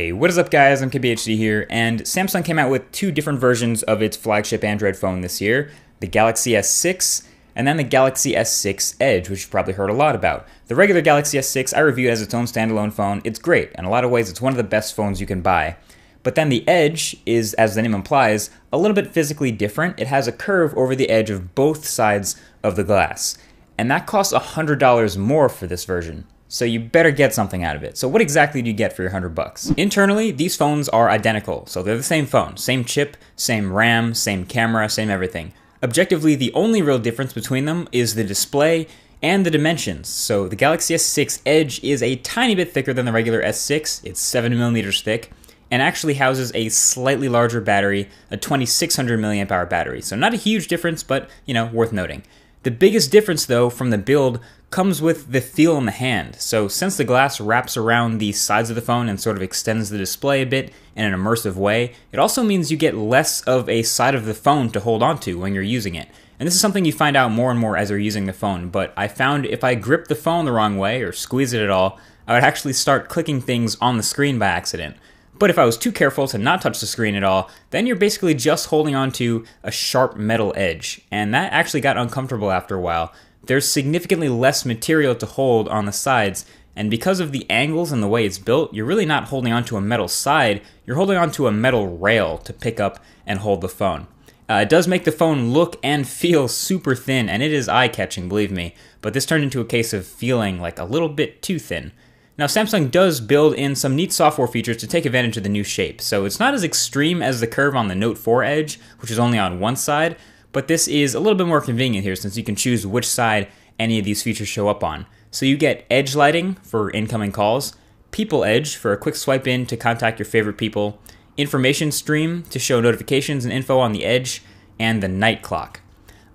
Hey, what is up guys, I'm KBHD here, and Samsung came out with two different versions of its flagship Android phone this year, the Galaxy S6 and then the Galaxy S6 Edge, which you've probably heard a lot about. The regular Galaxy S6 I reviewed as its own standalone phone. It's great. In a lot of ways, it's one of the best phones you can buy. But then the Edge is, as the name implies, a little bit physically different. It has a curve over the edge of both sides of the glass. And that costs $100 more for this version. So you better get something out of it. So what exactly do you get for your $100? Internally, these phones are identical. So they're the same phone, same chip, same RAM, same camera, same everything. Objectively, the only real difference between them is the display and the dimensions. So the Galaxy S6 Edge is a tiny bit thicker than the regular S6. It's 7mm thick and actually houses a slightly larger battery, a 2600 milliamp hour battery. So not a huge difference, but worth noting. The biggest difference though from the build comes with the feel in the hand. So since the glass wraps around the sides of the phone and sort of extends the display a bit in an immersive way, it also means you get less of a side of the phone to hold onto when you're using it. And this is something you find out more and more as you're using the phone, but I found if I grip the phone the wrong way or squeeze it at all, I would actually start clicking things on the screen by accident. But if I was too careful to not touch the screen at all, then you're basically just holding onto a sharp metal edge, and that actually got uncomfortable after a while. There's significantly less material to hold on the sides, and because of the angles and the way it's built, you're really not holding onto a metal side, you're holding onto a metal rail to pick up and hold the phone. It does make the phone look and feel super thin, and it is eye-catching, believe me, but this turned into a case of feeling like a little bit too thin. Now, Samsung does build in some neat software features to take advantage of the new shape, so it's not as extreme as the curve on the Note 4 Edge, which is only on one side, but this is a little bit more convenient here since you can choose which side any of these features show up on. So you get Edge lighting for incoming calls, People Edge for a quick swipe in to contact your favorite people, Information Stream to show notifications and info on the Edge, and the Night Clock.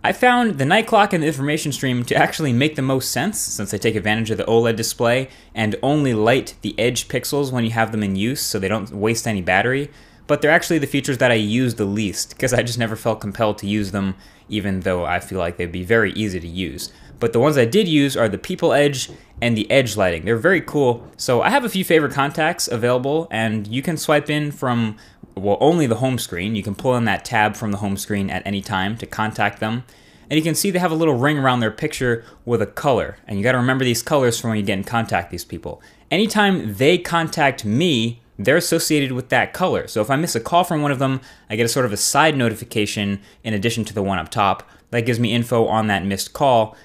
I found the Night Clock and the Information Stream to actually make the most sense since they take advantage of the OLED display and only light the Edge pixels when you have them in use so they don't waste any battery. But they're actually the features that I use the least because I just never felt compelled to use them, even though I feel like they'd be very easy to use. But the ones I did use are the People Edge and the Edge lighting. They're very cool. So I have a few favorite contacts available, and you can swipe in from, well, only the home screen. You can pull in that tab from the home screen at any time to contact them. And you can see they have a little ring around their picture with a color. And you got to remember these colors for when you get in contact with these people. Anytime they contact me, they're associated with that color. So if I miss a call from one of them, I get a sort of a side notification in addition to the one up top. That gives me info on that missed call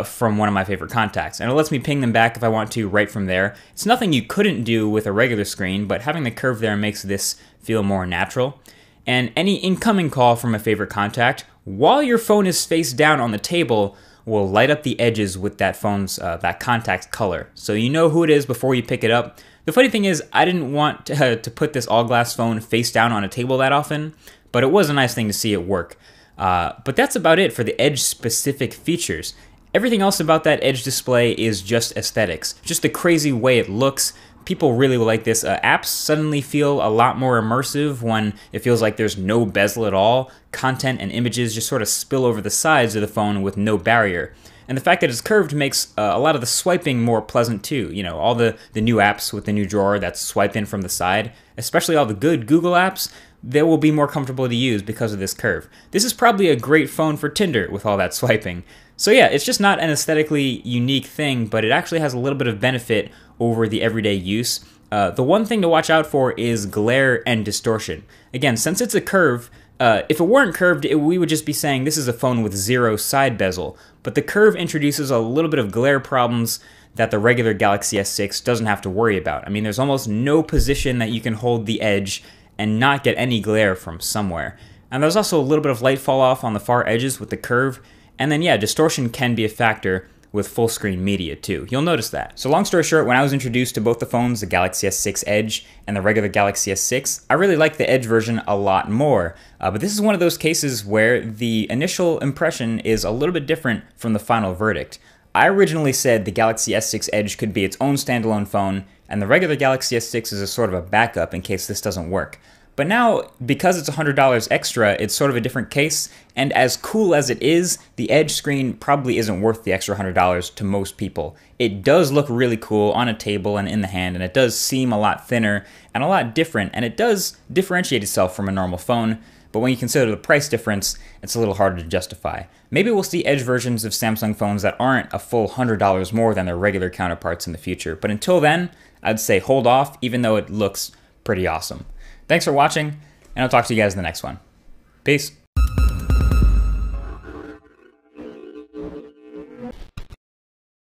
from one of my favorite contacts. And it lets me ping them back if I want to right from there. It's nothing you couldn't do with a regular screen, but having the curve there makes this feel more natural. And any incoming call from a favorite contact, while your phone is face down on the table, will light up the edges with that phone's, that contact's color. So you know who it is before you pick it up. The funny thing is, I didn't want to put this all-glass phone face down on a table that often, but it was a nice thing to see it work. But that's about it for the Edge-specific features. Everything else about that Edge display is just aesthetics, just the crazy way it looks. People really like this. Apps suddenly feel a lot more immersive when it feels like there's no bezel at all. Content and images just sort of spill over the sides of the phone with no barrier. And the fact that it's curved makes a lot of the swiping more pleasant too. You know, all the new apps with the new drawer that's swipe in from the side, especially all the good Google apps, they will be more comfortable to use because of this curve. This is probably a great phone for Tinder with all that swiping. So yeah, it's just not an aesthetically unique thing, but it actually has a little bit of benefit over the everyday use. The one thing to watch out for is glare and distortion. Again, since it's a curve, if it weren't curved, we would just be saying this is a phone with zero side bezel. But the curve introduces a little bit of glare problems that the regular Galaxy S6 doesn't have to worry about. I mean, there's almost no position that you can hold the edge and not get any glare from somewhere. And there's also a little bit of light fall off on the far edges with the curve. And then yeah, distortion can be a factor with full screen media too. You'll notice that. So long story short, when I was introduced to both the phones, the Galaxy S6 Edge and the regular Galaxy S6, I really liked the Edge version a lot more. But this is one of those cases where the initial impression is a little bit different from the final verdict. I originally said the Galaxy S6 Edge could be its own standalone phone, and the regular Galaxy S6 is a sort of a backup in case this doesn't work. But now, because it's $100 extra, it's sort of a different case, and as cool as it is, the Edge screen probably isn't worth the extra $100 to most people. It does look really cool on a table and in the hand, and it does seem a lot thinner and a lot different, and it does differentiate itself from a normal phone, but when you consider the price difference, it's a little harder to justify. Maybe we'll see Edge versions of Samsung phones that aren't a full $100 more than their regular counterparts in the future, but until then, I'd say hold off, even though it looks pretty awesome. Thanks for watching, and I'll talk to you guys in the next one. Peace.